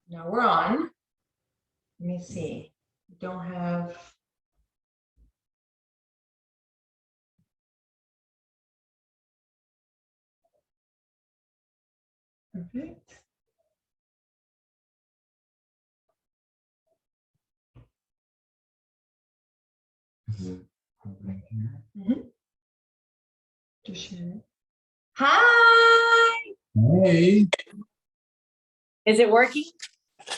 Now we're on. Let me see. Don't have. Perfect. Just share it. Hi. Hey, Is it working?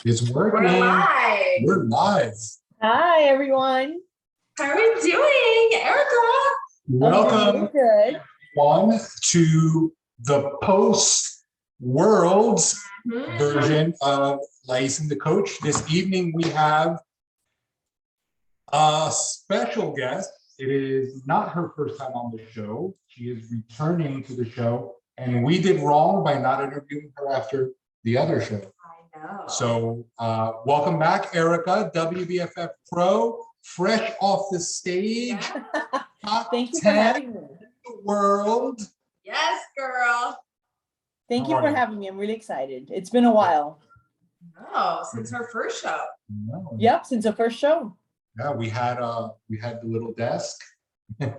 it's working. We're live. We're live. Hi, everyone. How are we doing, Erika? Welcome, Good. one, to the post-worlds version of Lais and the Coach. This evening we have a special guest. It is not her first time on the show. She is returning to the show, and we did wrong by not interviewing her after the other show. I know. So welcome back, Erika, WBFF Pro, fresh off the stage. Yeah. Top Thank you for 10 having me. in the world. Yes, girl. Thank How you are for you? having me. I'm really excited. It's been a while. No, since her first show. No. Yep, since the first show. Yeah, we had the little desk. And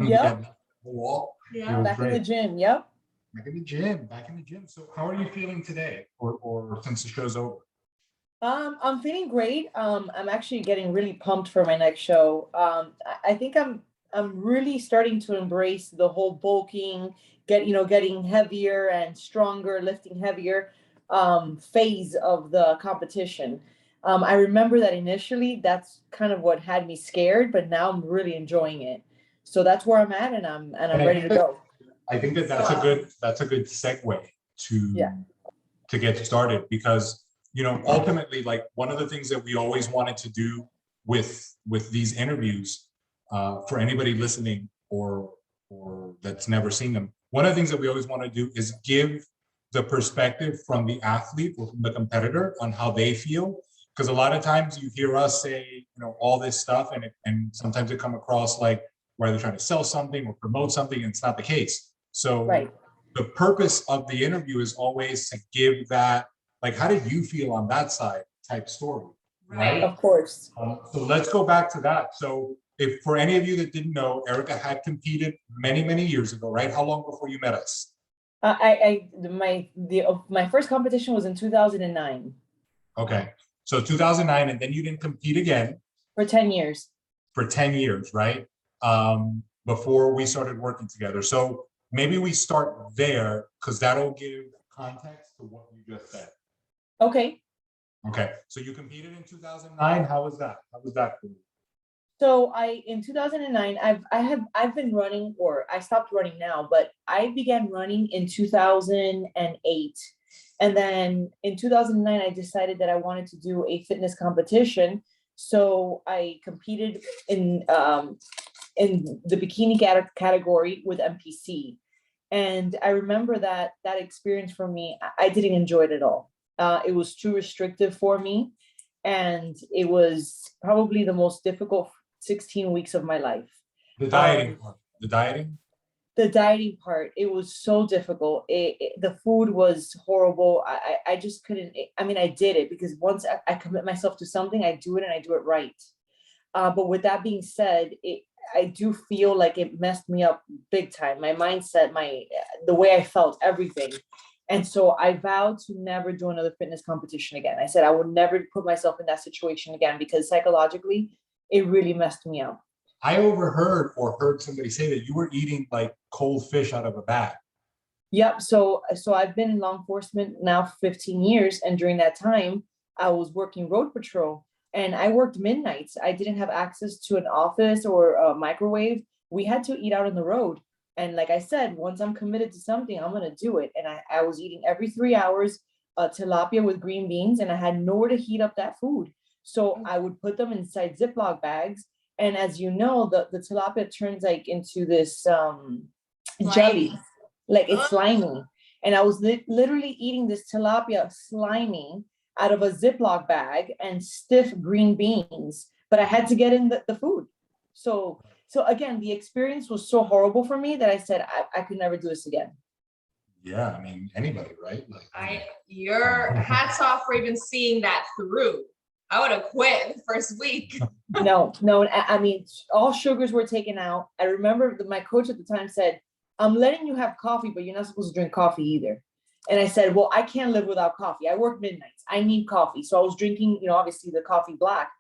we Yep. had the wall. Yeah. It was Back in the great. gym. Yep. Back in the gym. Back in the gym. So how are you feeling today, or since the show's over? I'm feeling great. I'm actually getting really pumped for my next show. I think I'm really starting to embrace the whole bulking, getting heavier and stronger, lifting heavier phase of the competition. I remember that initially that's kind of what had me scared, but now I'm really enjoying it. So that's where I'm at, and I'm ready to go. I think that's a good segue Yeah. to get started, because ultimately, like, one of the things that we always wanted to do with these interviews, for anybody listening or that's never seen them, one of the things that we always want to do is give the perspective from the athlete or from the competitor on how they feel, because a lot of times you hear us say all this stuff, and sometimes it come across like we're either trying to sell something or promote something, and it's not the case. So Right. the purpose of the interview is always to give that, like, how did you feel on that side type story, right? Of course. So let's go back to that. So if for any of you that didn't know, Erika had competed many years ago, right? How long before you met us? My first competition was in 2009 Okay, so 2009, and then you didn't compete again for 10 years. for 10 years, right? Before we started working together. So maybe we start there, because that'll give context to what you just said. Okay. Okay, so you competed in 2009. How was that? How was that for you? So in 2009, I've been running, or I stopped running now, but I began running in 2008. And then in 2009, I decided that I wanted to do a fitness competition. So I competed in the bikini category with MPC. And I remember that experience for me, I didn't enjoy it at all. It was too restrictive for me. And it was probably the most difficult 16 weeks of my life. The dieting part. The dieting? The dieting part, it was so difficult. The food was horrible. I just couldn't. I did it because once I commit myself to something, I do it, and I do it right. But with that being said, I do feel like it messed me up big time. My mindset, the way I felt, everything. And so I vowed to never do another fitness competition again. I said I would never put myself in that situation again, because psychologically, it really messed me up. I overheard or heard somebody say that you were eating like cold fish out of a bag. Yep. So I've been in law enforcement now for 15 years. And during that time, I was working road patrol, and I worked midnights. I didn't have access to an office or a microwave. We had to eat out on the road. And like I said, once I'm committed to something, I'm going to do it. And I was eating every 3 hours tilapia with green beans, and I had nowhere to heat up that food. So I would put them inside Ziploc bags. And as you know, the tilapia turns like into this jelly, like it's slimy. And I was literally eating this tilapia slimy out of a Ziploc bag and stiff green beans, but I had to get in the food. So again, the experience was so horrible for me that I said I could never do this again. Yeah, I mean, anybody, right? Like, Your hats off for even seeing that through. I would have quit the first week. No, I mean, all sugars were taken out. I remember my coach at the time said, I'm letting you have coffee, but you're not supposed to drink coffee either. And I said, well, I can't live without coffee. I work midnights. I need coffee. So I was drinking, obviously the coffee black.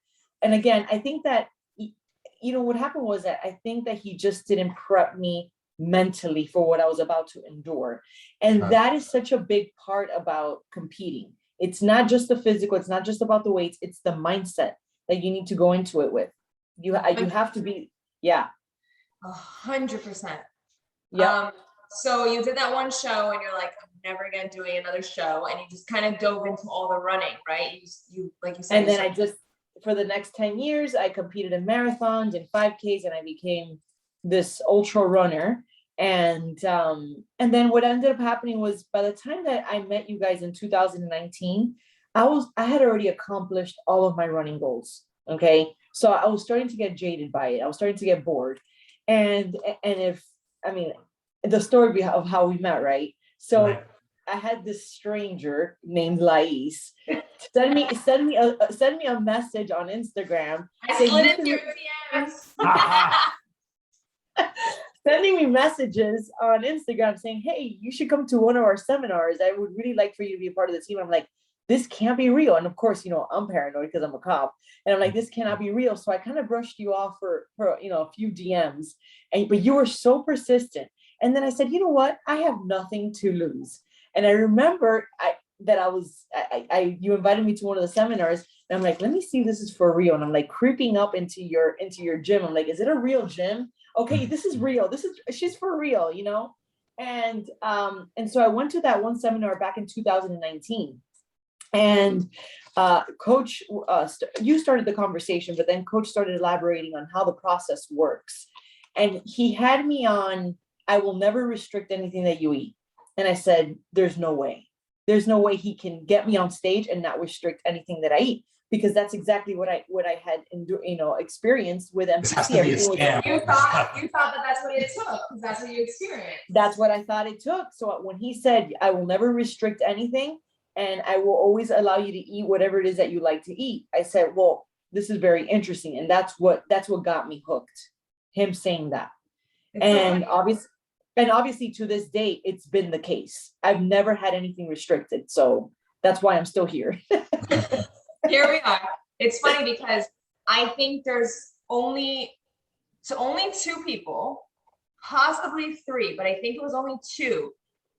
And again, I think that, what happened was that I think that he just didn't prep me mentally for what I was about to endure. And that is such a big part about competing. It's not just the physical. It's not just about the weights. It's the mindset that you need to go into it with. You have to be, 100%. Yeah. So you did that one show and you're like, I'm never again doing another show. And you just kind of dove into all the running, right? You like you said. And then for the next 10 years, I competed in marathons and 5Ks, and I became this ultra runner. And then what ended up happening was, by the time that I met you guys in 2019, I had already accomplished all of my running goals. Okay. So I was starting to get jaded by it. I was starting to get bored. And the story of how we met, right? So right. I had this stranger named Lais send me a message on Instagram. I slid into your DMs. Sending me messages on Instagram saying, hey, you should come to one of our seminars. I would really like for you to be a part of the team. I'm like, this can't be real. And of course, I'm paranoid because I'm a cop. And I'm like, this cannot be real. So I kind of brushed you off for a few DMs. But you were so persistent. And then I said, you know what? I have nothing to lose. And I remember you invited me to one of the seminars. And I'm like, let me see if this is for real. And I'm like creeping up into your gym. I'm like, is it a real gym? Okay, this is real. She's for real, And so I went to that one seminar back in 2019. And coach, you started the conversation, but then coach started elaborating on how the process works. And he had me on, I will never restrict anything that you eat. And I said, there's no way. There's no way he can get me on stage and not restrict anything that I eat, because that's exactly what I had experienced with MPC. You thought that that's what it took, because that's what you experienced. That's what I thought it took. So when he said, I will never restrict anything, and I will always allow you to eat whatever it is that you like to eat, I said, well, this is very interesting. And that's what got me hooked. Him saying that. And obviously to this day, it's been the case. I've never had anything restricted. So that's why I'm still here. Here we are. It's funny because I think there's only two people, possibly three, but I think it was only two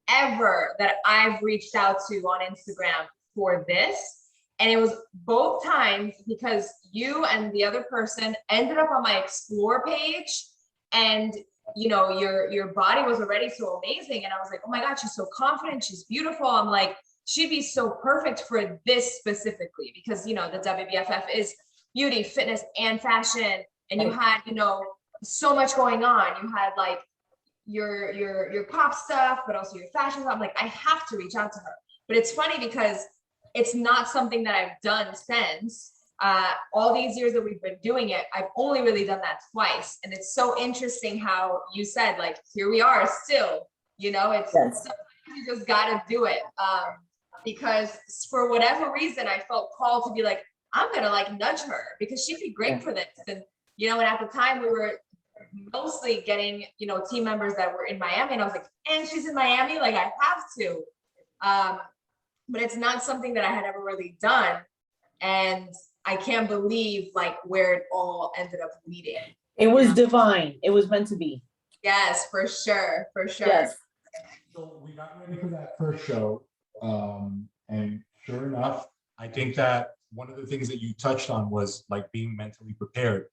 ever that I've reached out to on Instagram for this. And it was both times because you and the other person ended up on my explore page, and your body was already so amazing. And I was like, oh my God, she's so confident. She's beautiful. I'm like, she'd be so perfect for this specifically, because, the WBFF is beauty, fitness, and fashion. And you had, so much going on. You had like your pop stuff, but also your fashion stuff. I'm like, I have to reach out to her. But it's funny because it's not something that I've done since. All these years that we've been doing it, I've only really done that twice. And it's so interesting how you said, like, here we are still, it's sometimes you just gotta do it. Because for whatever reason, I felt called to be like, I'm gonna like nudge her because she'd be great for this. And, and at the time we were mostly getting, team members that were in Miami, and I was like, and she's in Miami, like I have to. But it's not something that I had ever really done. And I can't believe like where it all ended up leading. It was divine. It was meant to be. Yes, for sure. For sure. Yes. So we got ready for that first show. And sure enough, I think that one of the things that you touched on was like being mentally prepared.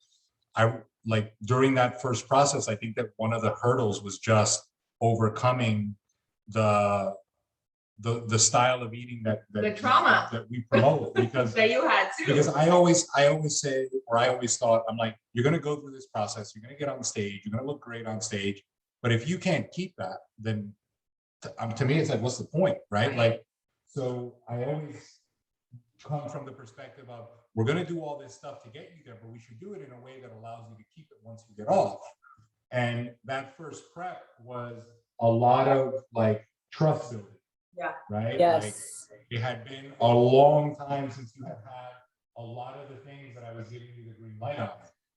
During that first process, I think that one of the hurdles was just overcoming the style of eating that the trauma that we promote, because that you had too. Because I always say, or I always thought, I'm like, you're going to go through this process, you're going to get on stage, you're going to look great on stage, but if you can't keep that, then to me it's like, what's the point, right? Like, so I always come from the perspective of, we're going to do all this stuff to get you there, but we should do it in a way that allows you to keep it once you get off. And that first prep was a lot of like trust building. Yeah. Right? Yes. Like, it had been a long time since you had had a lot of the things that I was giving you the green light on.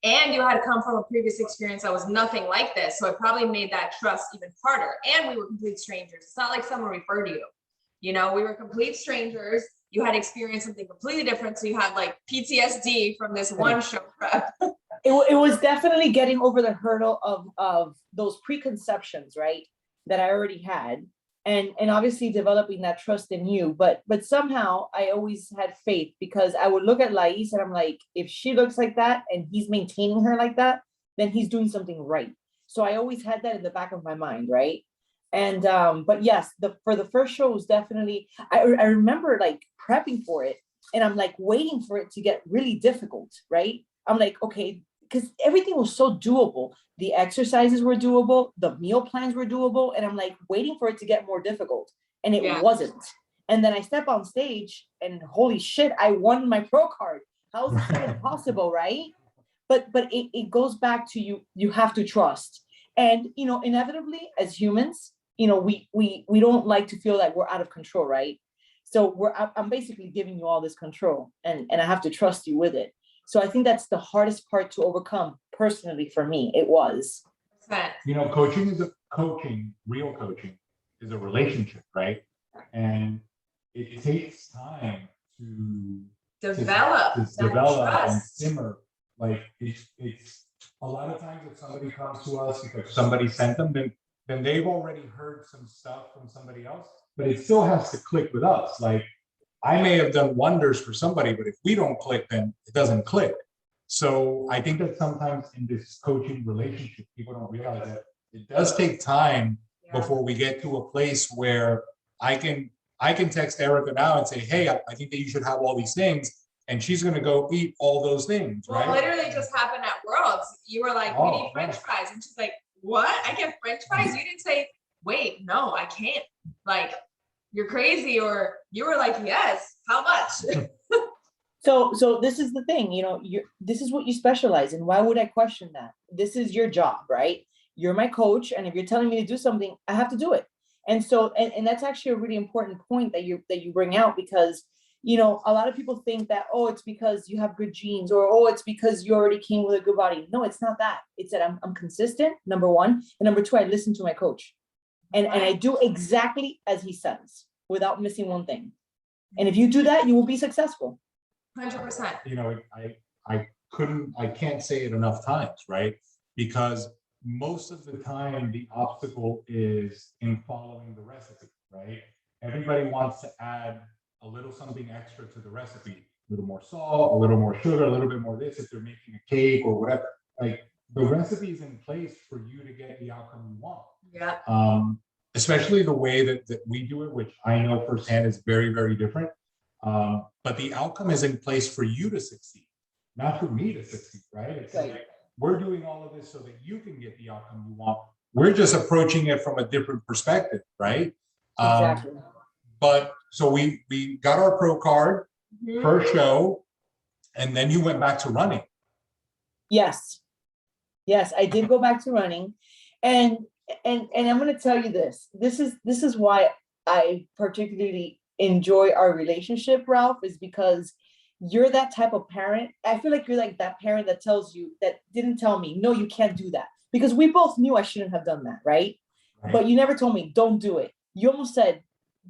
And you had come from a previous experience that was nothing like this. So it probably made that trust even harder. And we were complete strangers. It's not like someone referred to you. You know, we were complete strangers. You had experienced something completely different. So you had like PTSD from this one show prep. It was definitely getting over the hurdle of those preconceptions, right? That I already had. And obviously developing that trust in you. But somehow I always had faith, because I would look at Lais and I'm like, if she looks like that and he's maintaining her like that, then he's doing something right. So I always had that in the back of my mind, right? And but yes, for the first show was definitely, I remember like prepping for it, and I'm like waiting for it to get really difficult, right? I'm like, okay, because everything was so doable. The exercises were doable, the meal plans were doable, and I'm like waiting for it to get more difficult, and it wasn't. And then I step on stage, and holy shit, I won my pro card. How is this even possible, right? But it goes back to you have to trust. And you know, inevitably as humans, you know, we don't like to feel like we're out of control, right? So I'm basically giving you all this control, and I have to trust you with it. So I think that's the hardest part to overcome personally for me. It was. You know, real coaching is a relationship, right? And it takes time to develop and simmer. Like it's a lot of times if somebody comes to us because somebody sent them, then they've already heard some stuff from somebody else, but it still has to click with us. Like, I may have done wonders for somebody, but if we don't click, then it doesn't click. So I think that sometimes in this coaching relationship, people don't realize that it does take time before we get to a place where I can text Erika now and say, hey, I think that you should have all these things. And she's going to go eat all those things, right? Well, literally just happened at Worlds. You were like, we need French fries. And she's like, what? I get French fries? You didn't say, wait, no, I can't. Like, you're crazy. Or you were like, yes, how much? So this is the thing, you know, this is what you specialize in. Why would I question that? This is your job, right? You're my coach. And if you're telling me to do something, I have to do it. And so, and that's actually a really important point that you bring out, because, you know, a lot of people think that, oh, it's because you have good genes, or, oh, it's because you already came with a good body. No, it's not that. It's that I'm consistent, number one. And number two, I listen to my coach. And I do exactly as he says, without missing one thing. And if you do that, you will be successful. 100%. You know, I can't say it enough times, right? Because most of the time the obstacle is in following the recipe, right? Everybody wants to add a little something extra to the recipe, a little more salt, a little more sugar, a little bit more this if they're making a cake or whatever. Like, the recipe is in place for you to get the outcome you want. Yeah. Especially the way that we do it, which I know firsthand is very, very different. But the outcome is in place for you to succeed, not for me to succeed, right? It's like, we're doing all of this so that you can get the outcome you want. We're just approaching it from a different perspective, right? Exactly. But so we got our pro card, first show, and then you went back to running. Yes, I did go back to running, and I'm going to tell you this. This is why I particularly enjoy our relationship, Ralph, is because you're that type of parent. I feel like you're like that parent that didn't tell me, no, you can't do that, because we both knew I shouldn't have done that, right? But you never told me, don't do it. You almost said,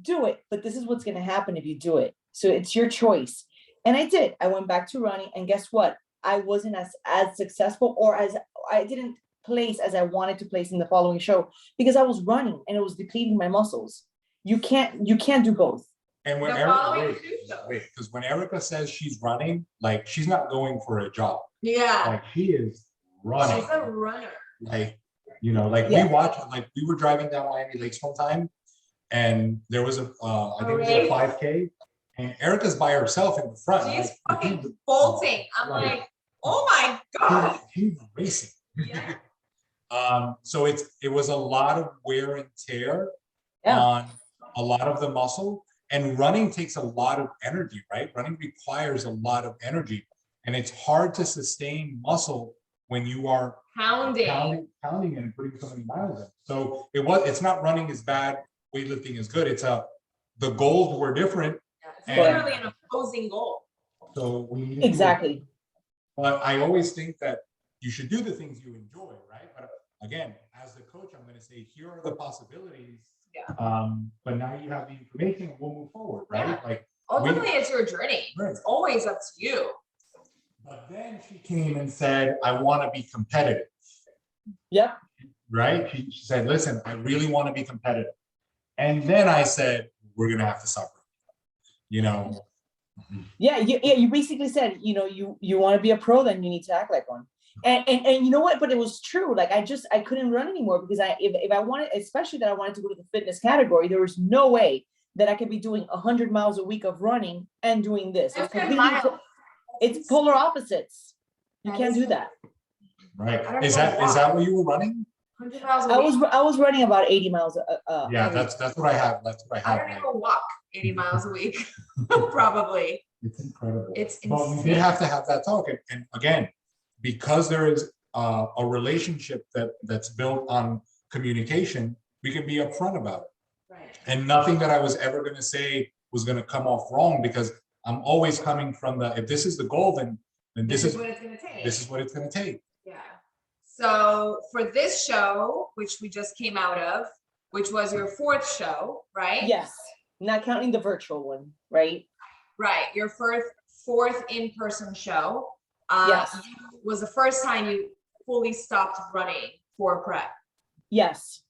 do it, but this is what's going to happen if you do it. So it's your choice. And I did. I went back to running, and guess what? I wasn't as successful, or as I didn't place as I wanted to place in the following show, because I was running and it was depleting my muscles. You can't do both. And when because when Erika says she's running, like, she's not going for a jog. Yeah. Like, she is running. She's a runner. Like, you know, like we watched, like, we were driving down Miami Lakes one time, and there was I think it was a 5K, and Erika's by herself in the front. She's fucking bolting. I'm like, oh my God. She's racing. Yeah. So it was a lot of wear and tear on a lot of the muscle, and running takes a lot of energy, right? Running requires a lot of energy, and it's hard to sustain muscle when you are pounding and putting so many miles in. So it's not running as bad weightlifting is good. It's the goals were different. Yeah, it's And- literally an opposing goal. So we need Exactly. But I always think that you should do the things you enjoy, right? But again, as the coach, I'm going to say, here are the possibilities. Yeah. But now you have the information, we'll move forward, right? Yeah. Like, Ultimately, it's your journey. Right. It's always up to you. but then she came and said, I want to be competitive, Yep. right? She said, listen, I really want to be competitive. And then I said, we're going to have to suffer, you know? Yeah, you basically said, you want to be a pro, then you need to act like one. And you know what? But it was true. Like I couldn't run anymore because if I wanted, especially that I wanted to go to the fitness category, there was no way that I could be doing 100 miles a week of running and doing this. It's completely, it's polar opposites. You can't do that. Right. Is that what you were running? 100 miles a week. I was running about 80 miles. Yeah, that's what I have. That's what I I have. don't even walk 80 miles a week, probably. It's incredible. It's But we insane. did have to have that talk. And again, because there is a relationship that's built on communication, we can be upfront about it. Right. And nothing that I was ever going to say was going to come off wrong, because I'm always coming from if this is the goal, then this is what it's going to take. this is what it's going to take. Yeah. So for this show, which we just came out of, which was your fourth show, right? Yes, not counting the virtual one, right? Right. Your fourth in-person show. Yes. Was the first time you fully stopped running for prep. Yes.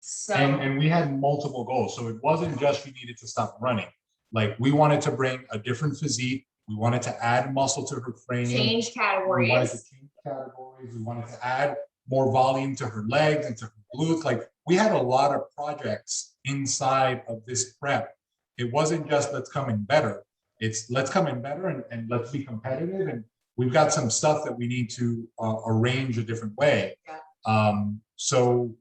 So And we had multiple goals. So it wasn't just we needed to stop running. Like, we wanted to bring a different physique. We wanted to add muscle to her frame. change We wanted to categories. change categories. We wanted to add more volume to her legs and to her glutes. Like, we had a lot of projects inside of this prep. It wasn't just let's come in better. It's let's come in better and let's be competitive. And we've got some stuff that we need to arrange a different way. Yeah. So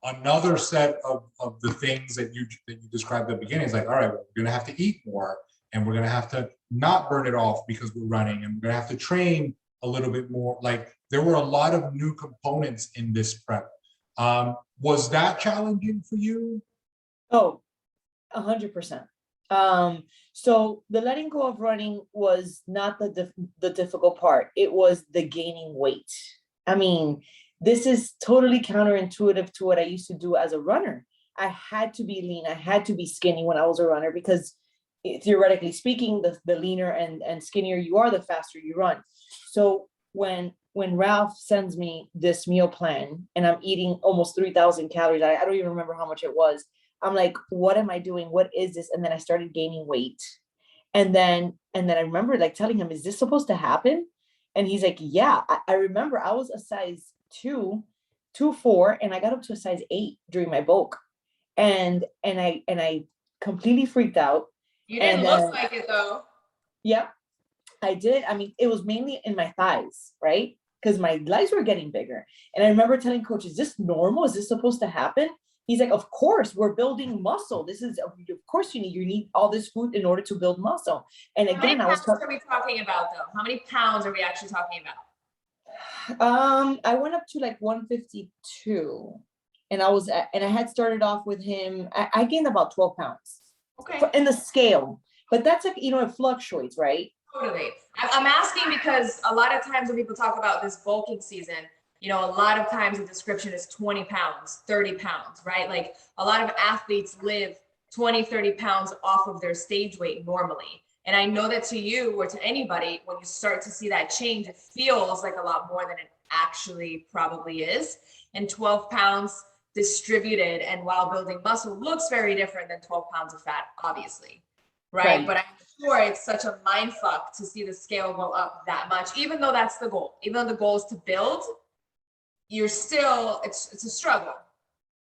another set of the things that you described at the beginning is like, all right, well, we're gonna have to eat more, and we're gonna have to not burn it off because we're running, and we're gonna have to train a little bit more. Like, there were a lot of new components in this prep. Was that challenging for you? Oh, 100%. So the letting go of running was not the difficult part. It was the gaining weight. I mean, this is totally counterintuitive to what I used to do as a runner. I had to be lean. I had to be skinny when I was a runner, because theoretically speaking, the leaner and skinnier you are, the faster you run. So when Ralph sends me this meal plan and I'm eating almost 3,000 calories, I don't even remember how much it was. I'm like, what am I doing? What is this? And then I started gaining weight. And then I remember like telling him, is this supposed to happen? And he's like, yeah. I remember I was a size 2.4, and I got up to a size 8 during my bulk. And I completely freaked out. You didn't And look like it though. Yeah, I did. I mean, it was mainly in my thighs, right? Because my legs were getting bigger. And I remember telling coach, is this normal? Is this supposed to happen? He's like, of course, we're building muscle. This is, of course, you need all this food in order to build muscle. And How many again, I was pounds are we talking about though? How many pounds are we actually talking about? I went up to like 152, and I had started off with him. I gained about 12 pounds Okay. in the scale, but that's like, it fluctuates, right? Totally. I'm asking because a lot of times when people talk about this bulking season, a lot of times the description is 20 pounds, 30 pounds, right? Like, a lot of athletes live 20, 30 pounds off of their stage weight normally. And I know that to you or to anybody, when you start to see that change, it feels like a lot more than it actually probably is. And 12 pounds distributed and while building muscle looks very different than 12 pounds of fat, obviously. Right. But I'm sure it's such a mind fuck to see the scale go up that much, even though that's the goal. Even though the goal is to build, you're still, it's a struggle.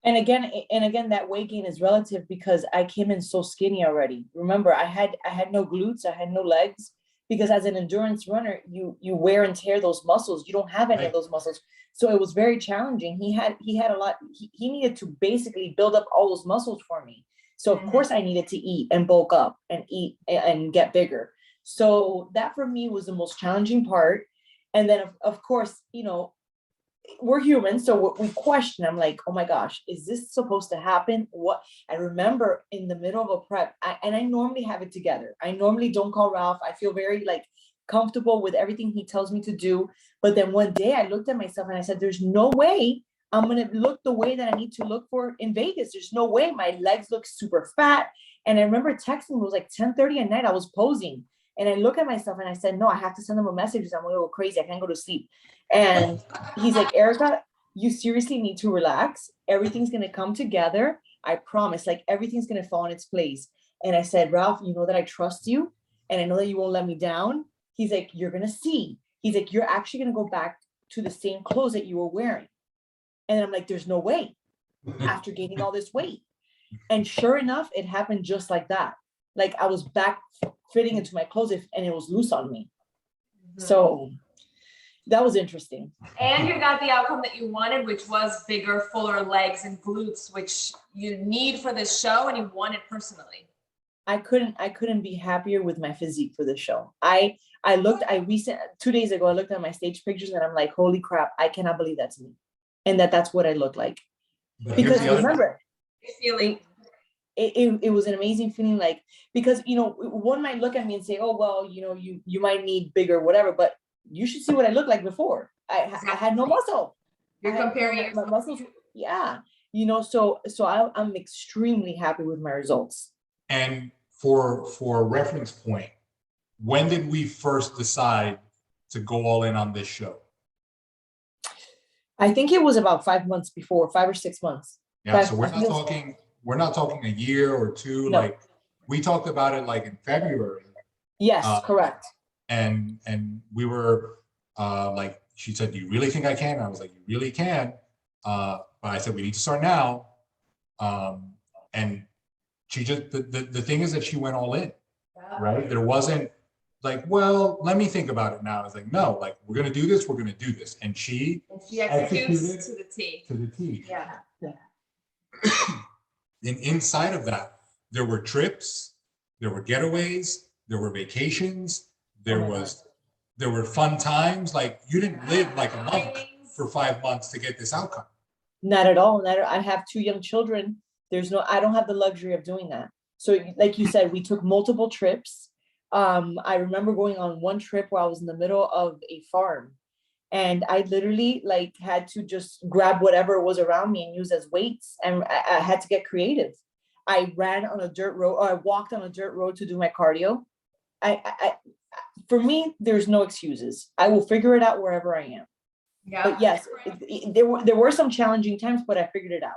And again, that weight gain is relative because I came in so skinny already. Remember, I had no glutes, I had no legs, because as an endurance runner, you wear and tear those muscles. You don't have any of those muscles. So it was very challenging. He had a lot, he needed to basically build up all those muscles for me. So of course I needed to eat and bulk up and eat and get bigger. So that for me was the most challenging part. And then of course, we're human, so we question. I'm like, oh my gosh, is this supposed to happen? What? I remember in the middle of a prep, and I normally have it together. I normally don't call Ralph. I feel very like comfortable with everything he tells me to do. But then one day I looked at myself and I said, there's no way I'm going to look the way that I need to look for in Vegas. There's no way. My legs look super fat. And I remember texting, it was like 10:30 at night. I was posing and I look at myself and I said, no, I have to send them a message. I'm going to go crazy. I can't go to sleep. And he's like, Erika, you seriously need to relax. Everything's going to come together. I promise, like everything's going to fall in its place. And I said, Ralph, you know that I trust you and I know that you won't let me down. He's like, you're going to see. He's like, you're actually going to go back to the same clothes that you were wearing. And I'm like, there's no way after gaining all this weight. And sure enough, it happened just like that. Like I was back fitting into my clothes and it was loose on me. So that was interesting. And you got the outcome that you wanted, which was bigger, fuller legs and glutes, which you need for this show and you wanted personally. I couldn't be happier with my physique for this show. 2 days ago, I looked at my stage pictures and I'm like, holy crap, I cannot believe that's me. And that's what I look like. Because remember, it was an amazing feeling, like, because, you know, one might look at me and say, oh, well, you know, you might need bigger, whatever, but you should see what I looked like before. I had no muscle. You're comparing my muscles. Yeah. You know, so I'm extremely happy with my results. And for a reference point, when did we first decide to go all in on this show? I think it was about 5 months before, 5 or 6 months. Yeah, so we're not talking a year or two. No. Like we talked about it like in February. Yes, correct. And we were like, she said, do you really think I can? And I was like, you really can. But I said, we need to start now. And she just, the thing is that she went all in, right? There wasn't like, well, let me think about it now. I was like, no, like, we're going to do this. We're going to do this. And she executes to the T. To the T. Yeah. And inside of that, there were trips, there were getaways, there were vacations, there were fun times. Like you didn't live like a monk for 5 months to get this outcome. Not at all. I have 2 young children. I don't have the luxury of doing that. So like you said, we took multiple trips. I remember going on one trip where I was in the middle of a farm and I literally like had to just grab whatever was around me and use as weights. And I had to get creative. I ran on a dirt road, or I walked on a dirt road to do my cardio. For me, there's no excuses. I will figure it out wherever I am. Yeah. But yes, there were some challenging times, but I figured it out.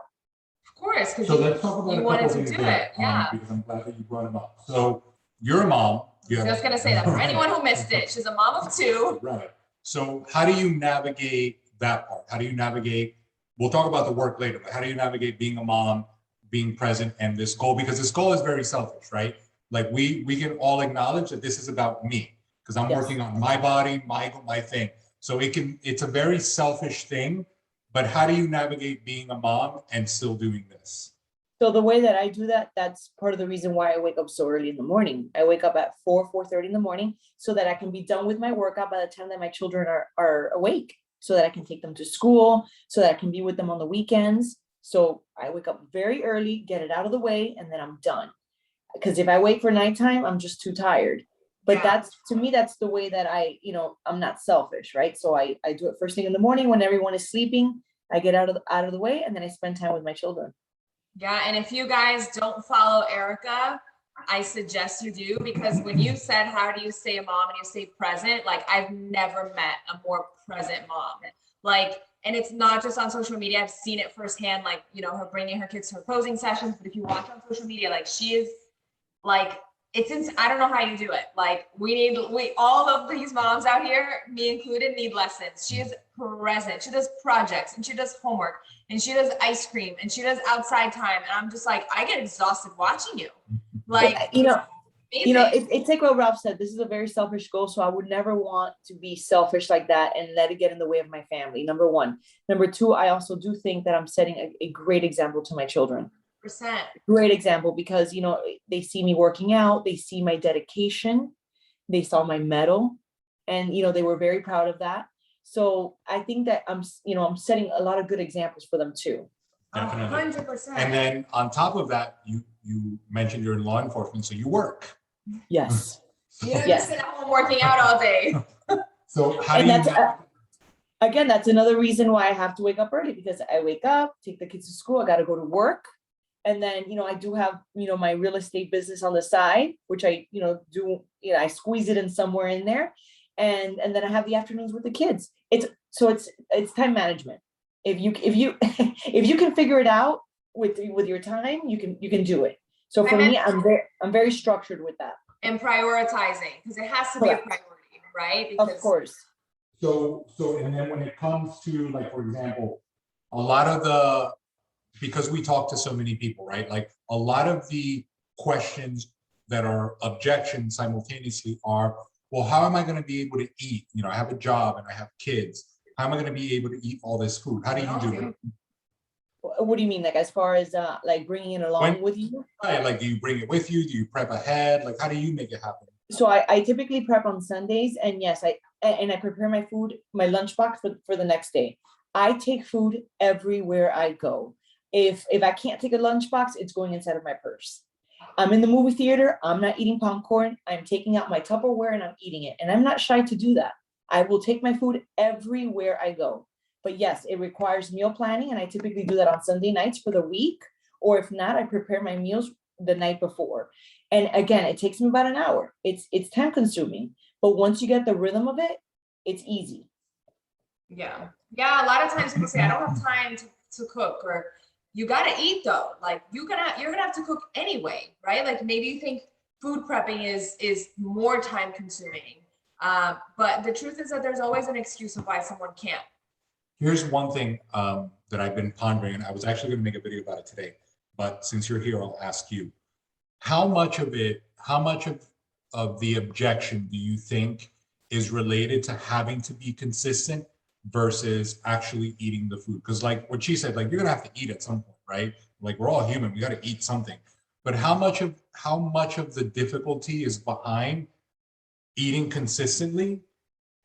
Of course, because let's talk about you wanted to do it. Yeah. Because I'm glad that you brought them up. So you're a mom. I was just going to say that for anyone who missed it, she's a mom of 2. Right. So how do you navigate that part? How do you navigate, we'll talk about the work later, but how do you navigate being a mom, being present, and this goal? Because this goal is very selfish, right? Like we can all acknowledge that this is about me because I'm working on my body, my thing. So it's a very selfish thing, but how do you navigate being a mom and still doing this? So the way that I do that, that's part of the reason why I wake up so early in the morning. I wake up at 4:30 in the morning so that I can be done with my workout by the time that my children are awake, so that I can take them to school, so that I can be with them on the weekends. So I wake up very early, get it out of the way, and then I'm done. Because if I wait for nighttime, I'm just too tired. But to me, that's the way that I'm not selfish, right? So I do it first thing in the morning when everyone is sleeping. I get out of the way, and then I spend time with my children. Yeah, and if you guys don't follow Erika, I suggest you do, because when you said, how do you stay a mom and you stay present, like I've never met a more present mom. Like, and it's not just on social media. I've seen it firsthand, like, you know, her bringing her kids to her posing sessions. But if you watch on social media, like she is like, I don't know how you do it. Like all of these moms out here, me included, need lessons. She is present. She does projects and she does homework and she does ice cream and she does outside time. And I'm just like, I get exhausted watching you. Like, it's like what Ralph said, this is a very selfish goal. So I would never want to be selfish like that and let it get in the way of my family. Number one. Number two, I also do think that I'm setting a great example to my children. Great example, because, you know, they see me working out, they see my dedication, they saw my medal, and, you know, they were very proud of that. So I think that I'm setting a lot of good examples for them too. Definitely. 100%. And then on top of that, you mentioned you're in law enforcement, so you work. Yes. You don't Yes. just sit at home working out all day. So how And do you that's again, that's another reason why I have to wake up early, because I wake up, take the kids to school, I got to go to work. And then, I do have, my real estate business on the side, which I, do, I squeeze it in somewhere in there. And then I have the afternoons with the kids. It's time management. If you if you can figure it out with your time, you can do it. So for me, I'm very structured with that. And prioritizing, because it has to Correct. be a priority, right? Of course. So and then when it comes to, like, for example, because we talk to so many people, right? Like, a lot of the questions that are objections simultaneously are, well, how am I going to be able to eat? I have a job and I have kids. How am I going to be able to eat all this food? How do you do it? What do you mean? Like, as far as like bringing it along with you? Right, like, do you bring it with you? Do you prep ahead? Like, how do you make it happen? So I typically prep on Sundays, and yes, I prepare my food, my lunchbox for the next day. I take food everywhere I go. If I can't take a lunchbox, it's going inside of my purse. I'm in the movie theater, I'm not eating popcorn, I'm taking out my Tupperware and I'm eating it. And I'm not shy to do that. I will take my food everywhere I go. But yes, it requires meal planning, and I typically do that on Sunday nights for the week. Or if not, I prepare my meals the night before. And again, it takes me about an hour. It's time consuming, but once you get the rhythm of it, it's easy. Yeah. A lot of times people say, I don't have time to cook, or you got to eat though. Like, you're gonna have to cook anyway, right? Like, maybe you think food prepping is more time consuming. But the truth is that there's always an excuse of why someone can't. Here's one thing that I've been pondering, and I was actually going to make a video about it today, but since you're here, I'll ask you. How much of the objection do you think is related to having to be consistent versus actually eating the food? Because, like what she said, like, you're gonna have to eat at some point, right? Like, we're all human, we got to eat something. But how much of the difficulty is behind eating consistently,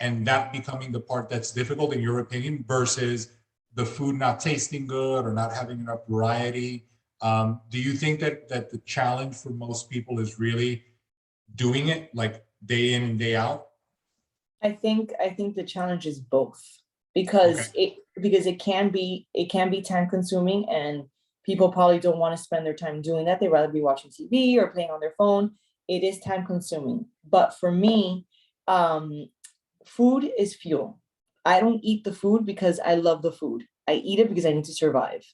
and that becoming the part that's difficult, in your opinion, versus the food not tasting good or not having enough variety? Do you think that the challenge for most people is really doing it, like, day in and day out? I think the challenge is both, because it can be time consuming, and people probably don't want to spend their time doing that. They'd rather be watching TV or playing on their phone. It is time consuming. But for me, food is fuel. I don't eat the food because I love the food. I eat it because I need to survive.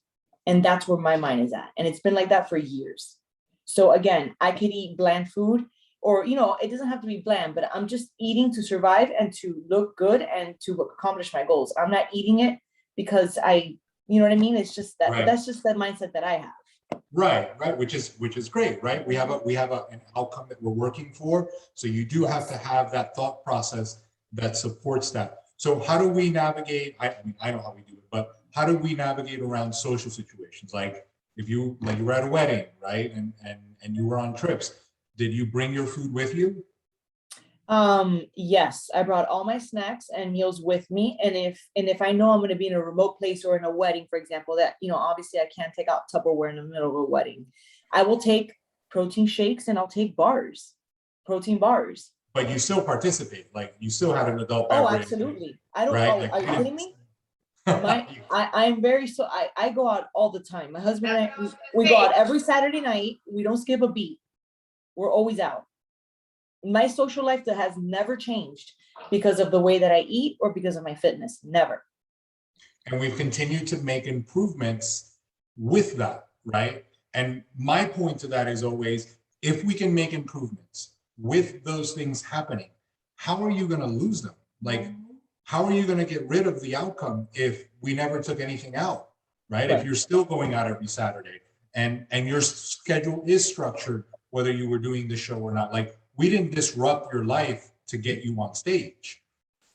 And that's where my mind is at. And it's been like that for years. So again, I could eat bland food, or, it doesn't have to be bland, but I'm just eating to survive and to look good and to accomplish my goals. I'm not eating it because you know what I mean? It's just that, Right. That's just the mindset that I have. Right, which is great, right? We have an outcome that we're working for. So you do have to have that thought process that supports that. So how do we navigate? I mean, I know how we do it, but how do we navigate around social situations? Like, if you were at a wedding, right? And you were on trips, did you bring your food with you? Yes, I brought all my snacks and meals with me. And if I know I'm going to be in a remote place or in a wedding, for example, that, obviously I can't take out Tupperware in the middle of a wedding, I will take protein shakes and I'll take protein bars. But you still participate, like, you still had an adult Oh, beverage. absolutely. I don't, Right? are you kidding me? I'm very, I go out all the time. My husband and I, we go out every Saturday night. We don't skip a beat. We're always out. My social life that has never changed because of the way that I eat or because of my fitness. Never. And we've continued to make improvements with that, right? And my point to that is always, if we can make improvements with those things happening, how are you going to lose them? Like, how are you going to get rid of the outcome if we never took anything out, right? If you're still going out every Saturday and your schedule is structured, whether you were doing the show or not, like, we didn't disrupt your life to get you on stage.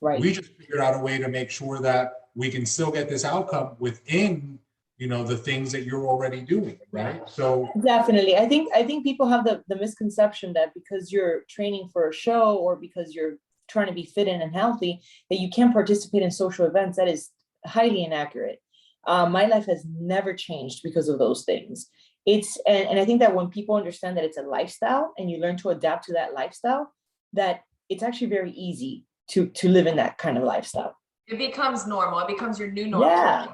Right. We just figured out a way to make sure that we can still get this outcome within, the things that you're already doing, right? So definitely, I think people have the misconception that because you're training for a show or because you're trying to be fit and healthy, that you can't participate in social events. That is highly inaccurate. My life has never changed because of those things. And I think that when people understand that it's a lifestyle and you learn to adapt to that lifestyle, that it's actually very easy to live in that kind of lifestyle. It becomes normal. It becomes your new normal. Yeah.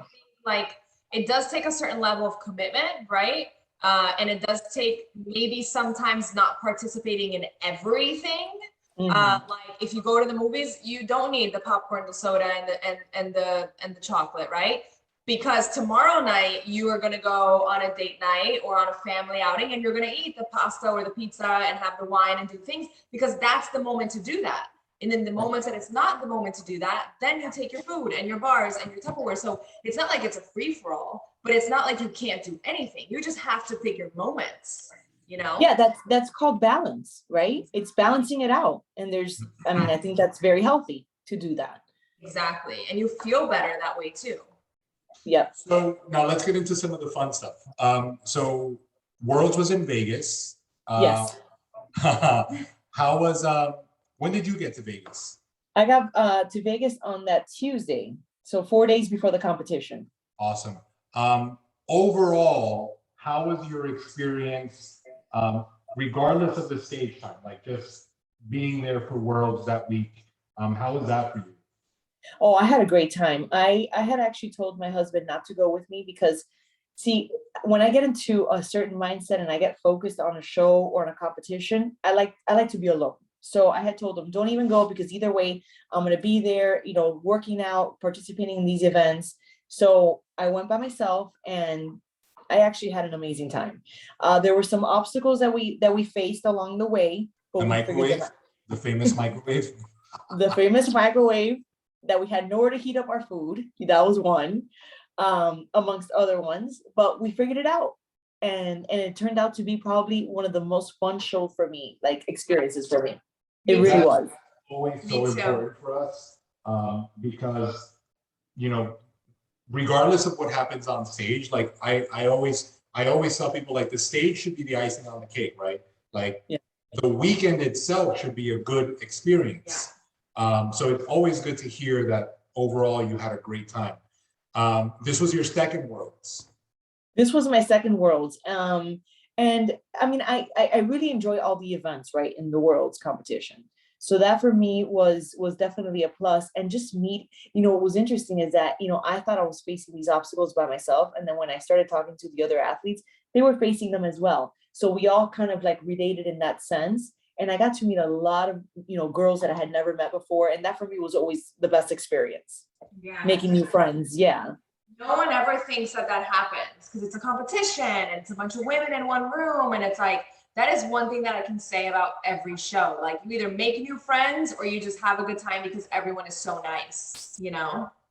Like, it does take a certain level of commitment, right? And it does take maybe sometimes not participating in everything. Mhm. Like if you go to the movies, you don't need the popcorn, the soda, and the chocolate, right? Because tomorrow night you are going to go on a date night or on a family outing, and you're going to eat the pasta or the pizza and have the wine and do things, because that's the moment to do that. And then the moments that it's not the moment to do that, then you take your food and your bars and your Tupperware. So it's not like it's a free for all, but it's not like you can't do anything. You just have to pick your moments, you know? Yeah, that's called balance, right? It's balancing it out. And I think that's very healthy to do that. Exactly. And you feel better that way too. Yep. So now let's get into some of the fun stuff. So Worlds was in Vegas. Yes. How was, when did you get to Vegas? I got to Vegas on that Tuesday. So 4 days before the competition. Awesome. Overall, how was your experience, regardless of the stage time, like just being there for Worlds that week? How was that for you? Oh, I had a great time. I had actually told my husband not to go with me because, see, when I get into a certain mindset and I get focused on a show or on a competition, I like to be alone. So I had told him, don't even go, because either way, I'm going to be there, working out, participating in these events. So I went by myself, and I actually had an amazing time. There were some obstacles that we faced along the way, but The we figured them microwave, out. the famous microwave. The famous microwave, that we had nowhere to heat up our food. That was one, amongst other ones, but we figured it out. And it turned out to be probably one of the most fun show for me, like experiences for me. It really was. Always Me so too. important for us, because, regardless of what happens on stage, like I always tell people, like, the stage should be the icing on the cake, right? Like, Yeah. the weekend itself should be a good experience. So it's always good to hear that overall you had a great time. This was your second Worlds. This was my second Worlds. And I mean, I really enjoy all the events, right, in the Worlds competition. So that for me was definitely a plus. And just meet, what was interesting is that, I thought I was facing these obstacles by myself. And then when I started talking to the other athletes, they were facing them as well. So we all kind of like related in that sense. And I got to meet a lot of, girls that I had never met before. And that for me was always the best experience. Yeah. Making new friends. Yeah. No one ever thinks that happens, because it's a competition and it's a bunch of women in one room. And it's like, that is one thing that I can say about every show. Like, you either make new friends or you just have a good time because everyone is so nice,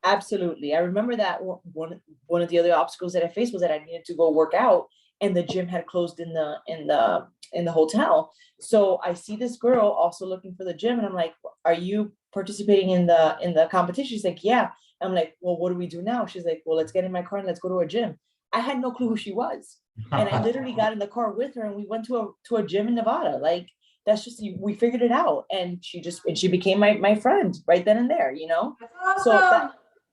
Absolutely. I remember that one of the other obstacles that I faced was that I needed to go work out, and the gym had closed in the hotel. So I see this girl also looking for the gym, and I'm like, are you participating in the competition? She's like, yeah. I'm like, well, what do we do now? She's like, well, let's get in my car and let's go to a gym. I had no clue who she was. And I literally got in the car with her, and we went to a gym in Nevada. Like, that's just, we figured it out. And she became my friend right then and there, That's awesome. So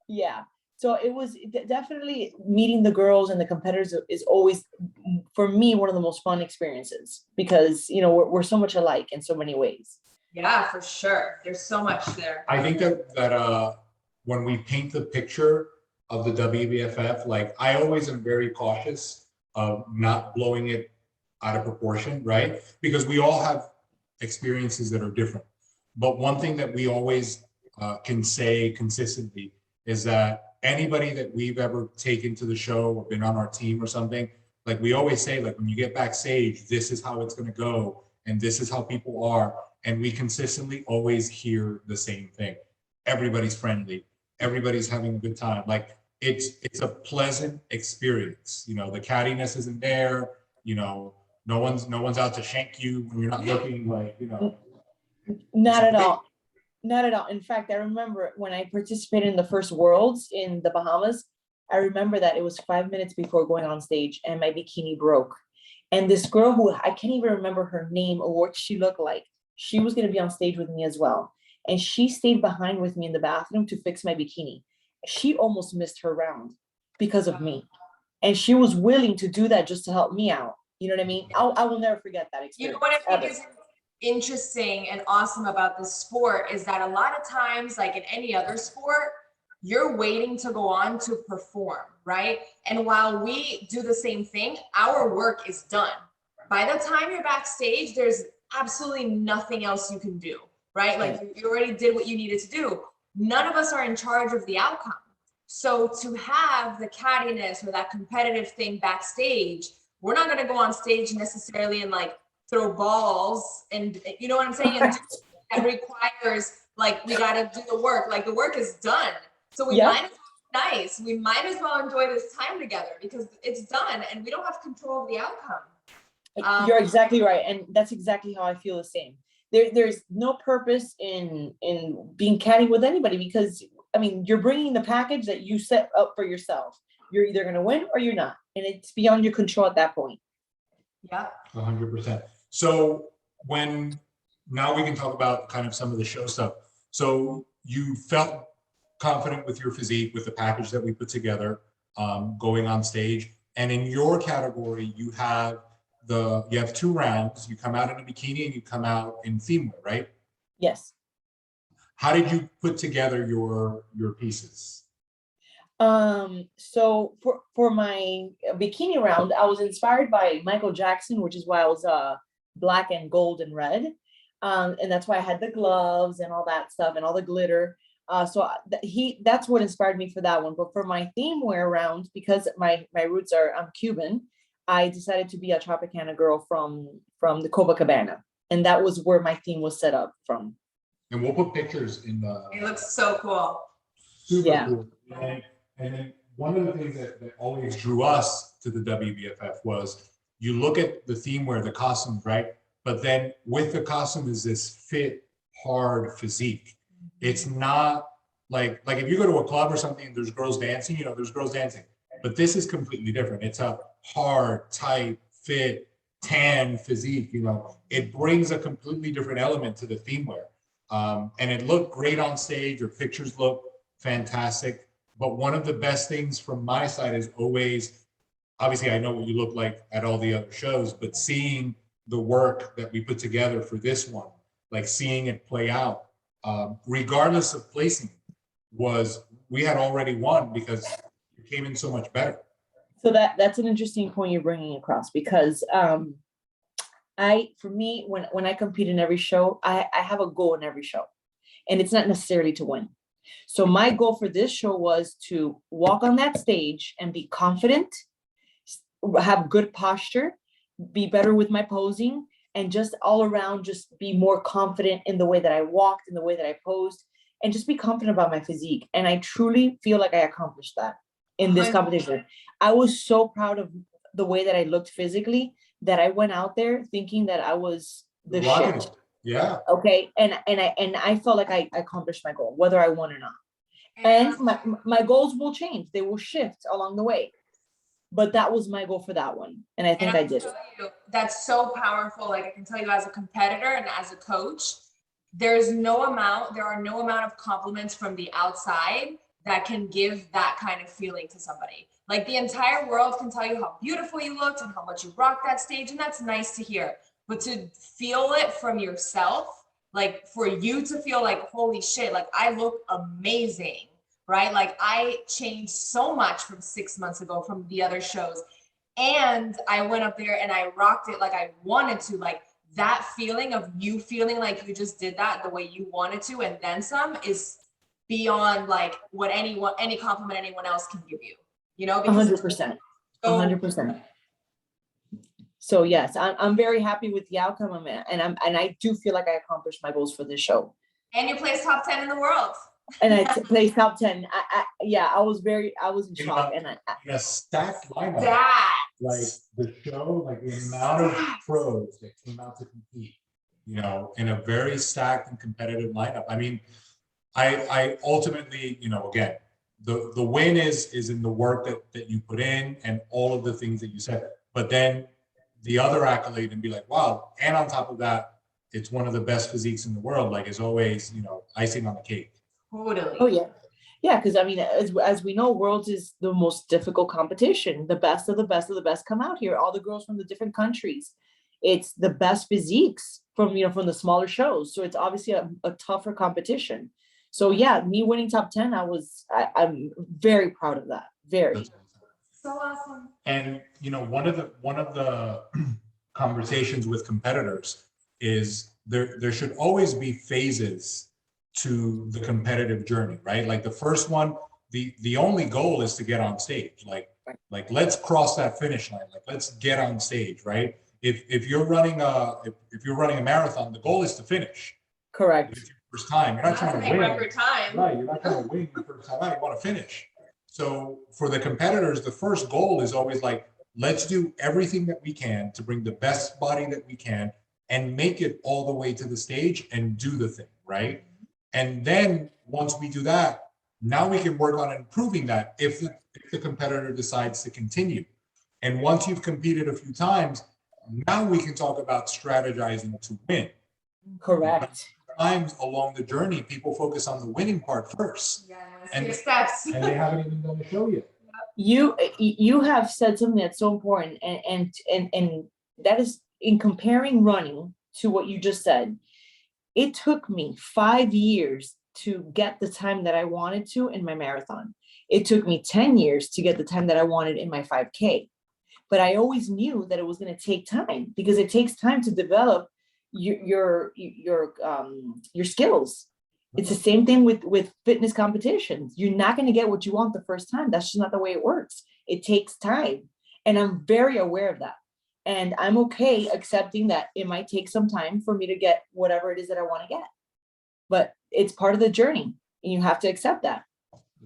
yeah. So it was definitely meeting the girls and the competitors is always, for me, one of the most fun experiences, because, we're so much alike in so many ways. Yeah, for sure. There's so much there. I think that when we paint the picture of the WBFF, like, I always am very cautious of not blowing it out of proportion, right? Because we all have experiences that are different. But one thing that we always can say consistently is that anybody that we've ever taken to the show or been on our team or something, like, we always say, like, when you get backstage, this is how it's going to go, and this is how people are. And we consistently always hear the same thing. Everybody's friendly. Everybody's having a good time. Like, it's a pleasant experience. The cattiness isn't there. No one's out to shank you when you're not looking, like, Not at all. Not at all. In fact, I remember when I participated in the first Worlds in the Bahamas, I remember that it was 5 minutes before going on stage and my bikini broke. And this girl, who I can't even remember her name or what she looked like, she was going to be on stage with me as well. and she stayed behind with me in the bathroom to fix my bikini. She almost missed her round because of me. And she was willing to do that just to help me out. You know what I mean? I will never forget that experience. You know what I think is interesting and awesome about this sport is that a lot of times, like in any other sport, you're waiting to go on to perform, right? And while we do the same thing, our work is done. By the time you're backstage, there's absolutely nothing else you can do, right? Like you already did what you needed to do. None of us are in charge of the outcome. So to have the cattiness or that competitive thing backstage, we're not going to go on stage necessarily and like throw balls and you know what I'm saying? And that requires like, we got to do the work. Like the work is done. So we might as well be nice. We might as well enjoy this time together because it's done and we don't have control of the outcome. You're exactly right. And that's exactly how I feel the same. There's no purpose in being catty with anybody because, I mean, you're bringing the package that you set up for yourself. You're either going to win or you're not. And it's beyond your control at that point. Yeah. 100%. So now we can talk about kind of some of the show stuff. So you felt confident with your physique, with the package that we put together, going on stage. And in your category, you have 2 rounds. You come out in a bikini and you come out in theme wear, right? Yes. How did you put together your pieces? So for my bikini round, I was inspired by Michael Jackson, which is why I was black and gold and red. And that's why I had the gloves and all that stuff and all the glitter. So that's what inspired me for that one. But for my theme wear round, because my roots I'm Cuban, I decided to be a Tropicana girl from the Copacabana. And that was where my theme was set up from. And we'll put pictures in the. It looks so cool. Super cool. And then one of the things that always drew us to the WBFF was you look at the theme wear, the costumes, right? But then with the costume is this fit, hard physique. It's not like if you go to a club or something and there's girls dancing, there's girls dancing. But this is completely different. It's a hard, tight, fit, tan physique. It brings a completely different element to the theme wear. And it looked great on stage. Your pictures look fantastic. But one of the best things from my side is always, obviously I know what you look like at all the other shows, but seeing the work that we put together for this one, like seeing it play out, regardless of placing, we had already won because it came in so much better. So that's an interesting point you're bringing across because for me, when I compete in every show, I have a goal in every show, and it's not necessarily to win. So my goal for this show was to walk on that stage and be confident, have good posture, be better with my posing, and just all around just be more confident in the way that I walked, in the way that I posed, and just be confident about my physique. And I truly feel like I accomplished that in this competition. I was so proud of the way that I looked physically that I went out there thinking that I was the shit. Yeah. Okay. And I felt like I accomplished my goal, whether I won or not. And my goals will change. They will shift along the way. But that was my goal for that one. And I think I did it. That's so powerful. Like I can tell you as a competitor and as a coach, there are no amount of compliments from the outside that can give that kind of feeling to somebody. Like the entire world can tell you how beautiful you looked and how much you rocked that stage. And that's nice to hear. But to feel it from yourself, like for you to feel like, holy shit, like I look amazing, right? Like I changed so much from 6 months ago from the other shows. And I went up there and I rocked it like I wanted to. Like that feeling of you feeling like you just did that the way you wanted to and then some is beyond like what any compliment anyone else can give you, 100%. 100%. So yes, I'm very happy with the outcome, and I do feel like I accomplished my goals for this show. And you placed top 10 in the world. And I placed top 10. I was in shock. And a stacked lineup. Like the show, like the amount of pros that came out to compete, in a very stacked and competitive lineup. I mean, I ultimately, again, the win is in the work that you put in and all of the things that you said. But then the other accolade and be like, wow, and on top of that, it's one of the best physiques in the world, like, is always, you know, icing on the cake. Totally. Oh yeah. Yeah, because I mean, as we know, Worlds is the most difficult competition. The best of the best of the best come out here. All the girls from the different countries. It's the best physiques from, you know, from the smaller shows. So it's obviously a tougher competition. So yeah, me winning top 10, I'm very proud of that. Very. That's So awesome. And you know, one of the conversations with competitors is there should always be phases to the competitive journey, right? Like the first one, the only goal is to get on stage. Like let's cross that finish line. Like let's get on stage, right? If you're running a marathon, the goal is to finish. Correct. If it's your first time, you're not trying to Make win. record time. Right, you're not trying to win your first time out. You want to finish. So for the competitors, the first goal is always like, let's do everything that we can to bring the best body that we can and make it all the way to the stage and do the thing, right? And then once we do that, now we can work on improving that if the competitor decides to continue. And once you've competed a few times, now we can talk about strategizing to win. Correct. Times along the journey, people focus on the winning part first. Yeah, And- and steps. And they haven't even done the show yet. You have said something that's so important, and that is in comparing running to what you just said. It took me 5 years to get the time that I wanted to in my marathon. It took me 10 years to get the time that I wanted in my 5K. But I always knew that it was going to take time, because it takes time to develop your skills. It's the same thing with fitness competitions. You're not going to get what you want the first time. That's just not the way it works. It takes time. And I'm very aware of that. And I'm okay accepting that it might take some time for me to get whatever it is that I want to get. But it's part of the journey, and you have to accept that.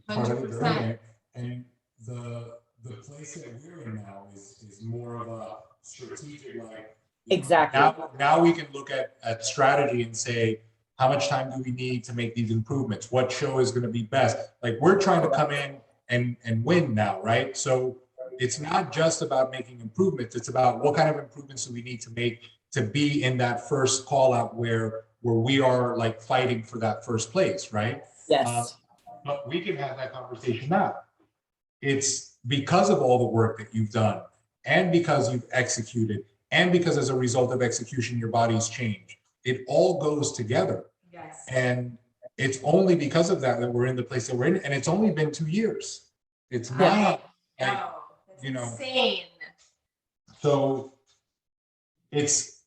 Part of the 100%. journey. And the place that we're in now is more of a strategic, like, Exactly. Now we can look at strategy and say, how much time do we need to make these improvements? What show is going to be best? Like, we're trying to come in and win now, right? So it's not just about making improvements. It's about what kind of improvements do we need to make to be in that first call out where we are like fighting for that first place, right? Yes. But we can have that conversation now. It's because of all the work that you've done, and because you've executed, and because as a result of execution, your body's changed. It all goes together. Yes. And it's only because of that we're in the place that we're in. And it's only been 2 years. It's not like, No, that's you know, insane. so it's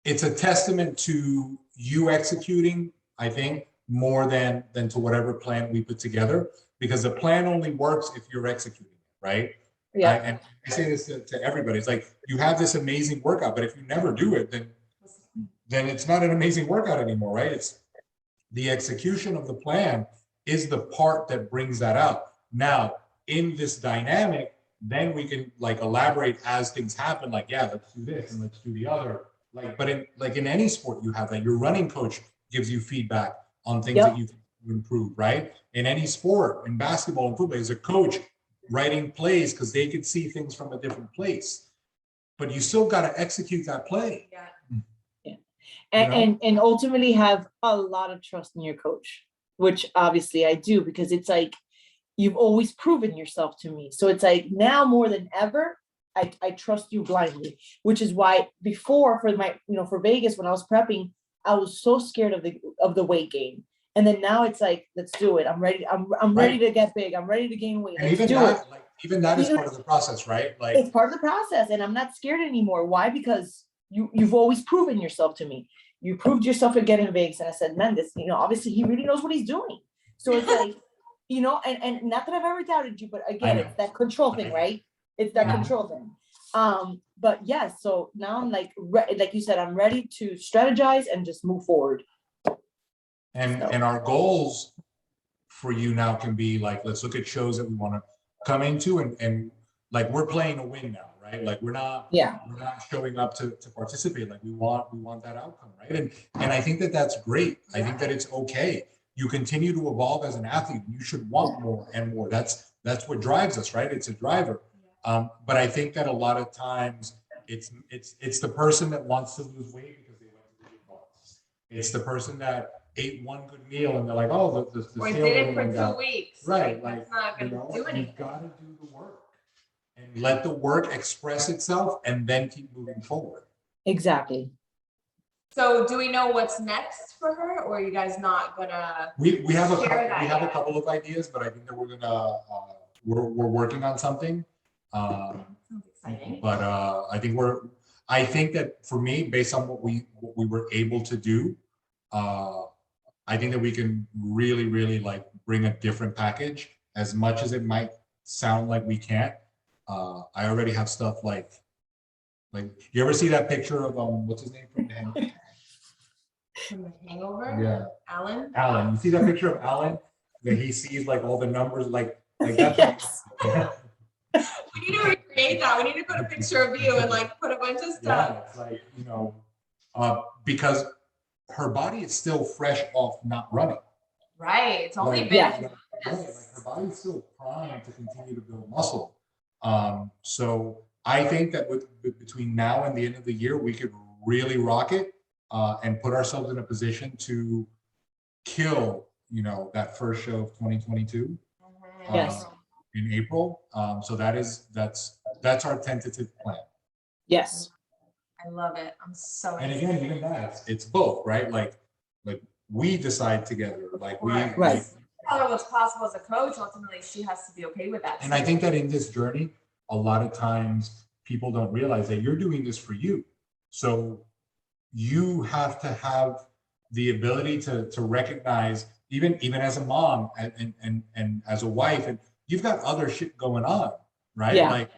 a testament to you executing, I think, more than to whatever plan we put together, because the plan only works if you're executing it, right? Yeah. And I say this to everybody. It's like, you have this amazing workout, but if you never do it, then it's not an amazing workout anymore, right? It's the execution of the plan is the part that brings that out. Now, in this dynamic, then we can like elaborate as things happen, like, yeah, let's do this and let's do the other. Like, but in any sport, you have that. Your running coach gives you feedback on things that you can improve, right? In any sport, in basketball and football, as a coach writing plays because they could see things from a different place. But you still got to execute that play. Yeah. And ultimately have a lot of trust in your coach, which obviously I do, because it's like, you've always proven yourself to me. So it's like, now more than ever, I trust you blindly, which is why before for Vegas, when I was prepping, I was so scared of the weight gain. And then now it's like, let's do it. I'm ready. I'm ready to get big. I'm ready to gain weight. And Let's even do that, it. like, even that is part of the process, right? Like, It's part of the process, and I'm not scared anymore. Why? Because you've always proven yourself to me. You proved yourself again in Vegas, and I said, man, this, obviously he really knows what he's doing. So it's like, and not that I've ever doubted you, but again, it's that control thing, right? It's that control thing. But yes, so now I'm like you said, I'm ready to strategize and just move forward. and our goals for you now can be like, let's look at shows that we want to come into, and like, we're playing to win now, right? Like, we're not showing up to participate. Like, we want that outcome, right? And I think that that's great. I think that it's okay. You continue to evolve as an athlete. You should want more and more. That's what drives us, right? It's a driver. But I think that a lot of times it's the person that wants to lose weight because they went to the gym It's the person that ate one good meal and they're like, oh, the Or scale did it for went down. 2 weeks. Right, That's not you gonna know, do anything. you've got to do the work and let the work express itself and then keep moving forward. Exactly. So do we know what's next for her, or are you guys not gonna? We have a Share couple, that we have a yet. couple of ideas, but I think that we're gonna we're working on something. Sounds exciting. But I think that for me, based on what we were able to do, I think that we can really like bring a different package. As much as it might sound like we can't, I already have stuff like you ever see that picture of what's his name from The Hangover? From The Hangover? Yeah, Alan? Alan. You see that picture of Alan that he sees like all the numbers like that's Yes. We need to recreate that. We need to put a picture of you and like put a bunch of stuff. yeah, it's like, you know, because her body is still fresh off not running. Right. It's only Like, been. Yeah. right, like her body's still primed to continue to build muscle. So I think that between now and the end of the year, we could really rock it and put ourselves in a position to kill, you know, that first show of 2022 Yes. in April. So that's our tentative plan. Yes. I love it. I'm so And excited. again, even that, it's both, right? Like we decide together, like we, Right. Right. Tell her what's possible as a coach. Ultimately, she has to be okay with that. and I think that in this journey, a lot of times people don't realize that you're doing this for you. So you have to have the ability to recognize, even as a mom and as a wife, and you've got other shit going on, right? Yeah. Like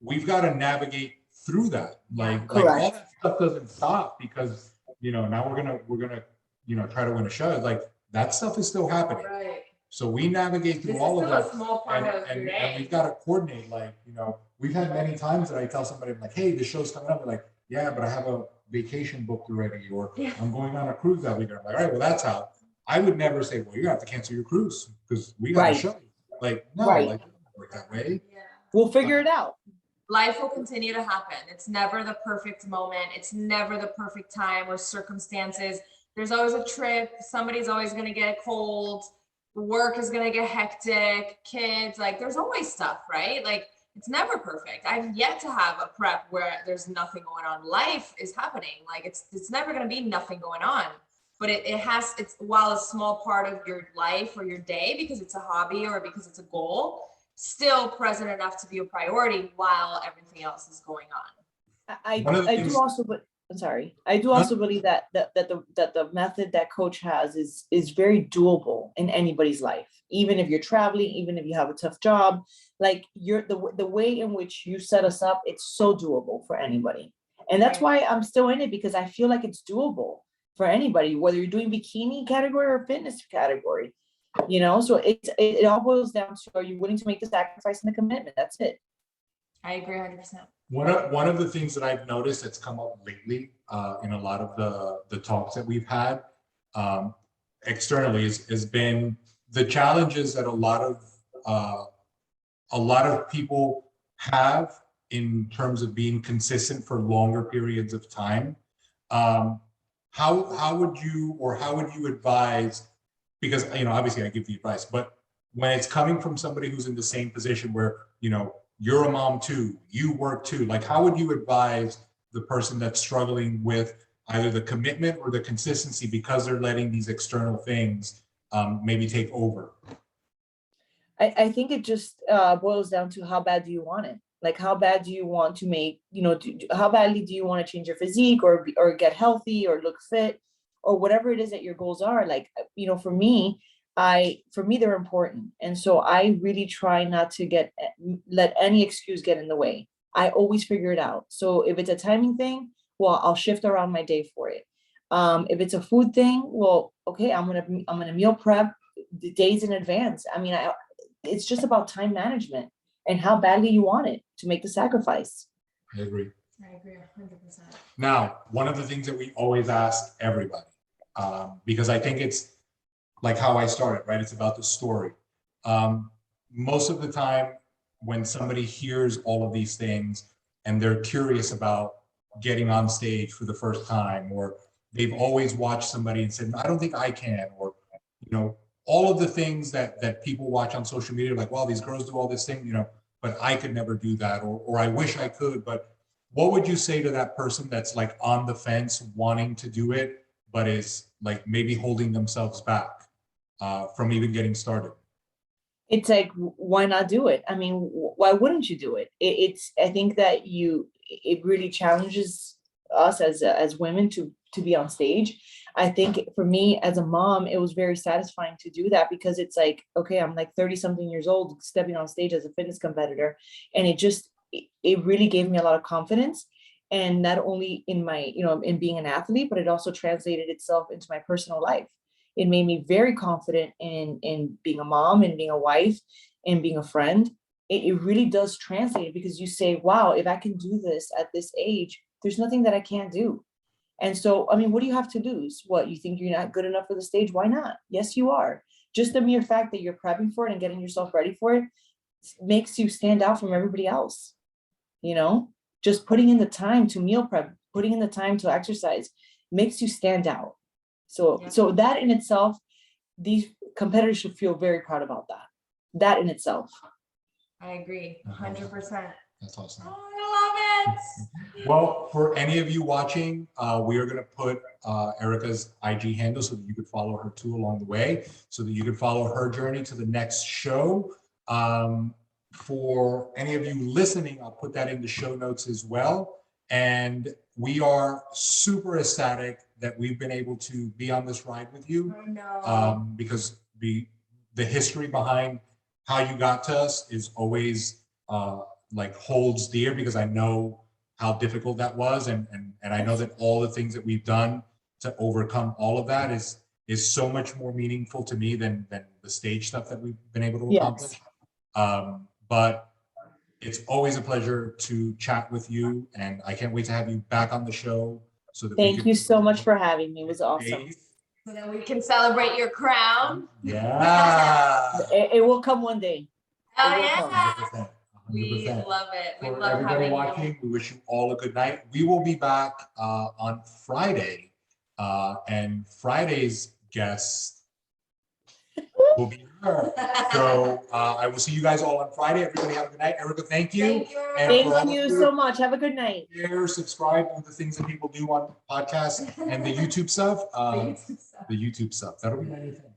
we've got to navigate through that. Like Correct. all that stuff doesn't stop because, you know, now we're gonna, you know, try to win a show. Like that stuff is still happening. Right. So we navigate through This is all of still a that. small part of your And day. we've got to coordinate, like, you know, we've had many times that I tell somebody, I'm like, hey, the show's coming up. They're like, yeah, but I have a vacation booked already, or Yeah. I'm going on a cruise that weekend. I'm like, all right, well, that's how. I would never say, well, you're gonna have to cancel your cruise because we got a Right. show. Like, no, Right. like, it doesn't work that way. Yeah. We'll figure it out. Life will continue to happen. It's never the perfect moment. It's never the perfect time or circumstances. There's always a trip. Somebody's always going to get a cold. Work is going to get hectic. Kids, like there's always stuff, right? Like it's never perfect. I've yet to have a prep where there's nothing going on. Life is happening. Like it's never going to be nothing going on. But it's while a small part of your life or your day because it's a hobby or because it's a goal, still present enough to be a priority while everything else is going on. I One of the do things- also, but I'm sorry. I do also believe that the method that coach has is very doable in anybody's life. Even if you're traveling, even if you have a tough job, like the way in which you set us up, it's so doable for anybody. And that's why I'm still in it, because I feel like it's doable for anybody, whether you're doing bikini category or fitness category. You know, so it all boils down to, are you willing to make the sacrifice and the commitment? That's it. I agree 100%. One of the things that I've noticed that's come up lately in a lot of the talks that we've had externally has been the challenges that a lot of people have in terms of being consistent for longer periods of time. How would you advise? Because, you know, obviously I give the advice, but when it's coming from somebody who's in the same position where, you know, you're a mom too, you work too, like how would you advise the person that's struggling with either the commitment or the consistency because they're letting these external things maybe take over? I think it just boils down to how bad do you want it? Like how bad do you want to make, you know, how badly do you want to change your physique or get healthy or look fit or whatever it is that your goals are? Like, you know, for me, they're important. And so I really try not to let any excuse get in the way. I always figure it out. So if it's a timing thing, well, I'll shift around my day for it. If it's a food thing, well, okay, I'm gonna meal prep the days in advance. I mean, it's just about time management and how badly you want it to make the sacrifice. I agree. I agree 100%. Now, one of the things that we always ask everybody, because I think it's like how I started, right? It's about the story. Most of the time when somebody hears all of these things and they're curious about getting on stage for the first time or they've always watched somebody and said, I don't think I can, or, you know, all of the things that people watch on social media, like, well, these girls do all this thing, you know, but I could never do that, or I wish I could. But what would you say to that person that's like on the fence, wanting to do it, but is like maybe holding themselves back from even getting started? It's like, why not do it? I mean, why wouldn't you do it? I think that it really challenges us as women to be on stage. I think for me as a mom, it was very satisfying to do that, because it's like, okay, I'm like 30 something years old stepping on stage as a fitness competitor. And it really gave me a lot of confidence. And not only in my, you know, in being an athlete, but it also translated itself into my personal life. It made me very confident in being a mom and being a wife and being a friend. It really does translate, because you say, wow, if I can do this at this age, there's nothing that I can't do. And so, I mean, what do you have to lose? What, you think you're not good enough for the stage? Why not? Yes, you are. Just the mere fact that you're prepping for it and getting yourself ready for it makes you stand out from everybody else. You know, just putting in the time to meal prep, putting in the time to exercise makes you stand out. So, Yeah. so that in itself, these competitors should feel very proud about that. That in itself. I agree, 100%. That's awesome. Oh, I love it. Well, for any of you watching, we are going to put Erika's IG handle so that you could follow her too along the way, so that you can follow her journey to the next show. For any of you listening, I'll put that in the show notes as well. And we are super ecstatic that we've been able to be on this ride with you, Oh, no. because the history behind how you got to us is always like holds dear, because I know how difficult that was, and I know that all the things that we've done to overcome all of that is so much more meaningful to me than the stage stuff that we've been able to accomplish. But it's always a pleasure to chat with you, and I can't wait to have you back on the show. So that Thank you so much for having me. It was awesome. So that we can celebrate your crown. Yeah. It will come one day. Oh, It will yeah. come. 100%. We 100%. love it. We For love everybody having watching, we wish you all a good night. We will be back on Friday, and Friday's guest will be her. So I will see you guys all on Friday. Everybody have a good night. Erika, thank you. Thank you. And for all Thank of you so much. Have a good night. Share, subscribe, all the things that people do on podcasts and the YouTube stuff. The YouTube stuff. That'll be my new thing.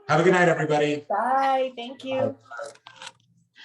Have a good night, everybody. Bye. Thank you. Bye.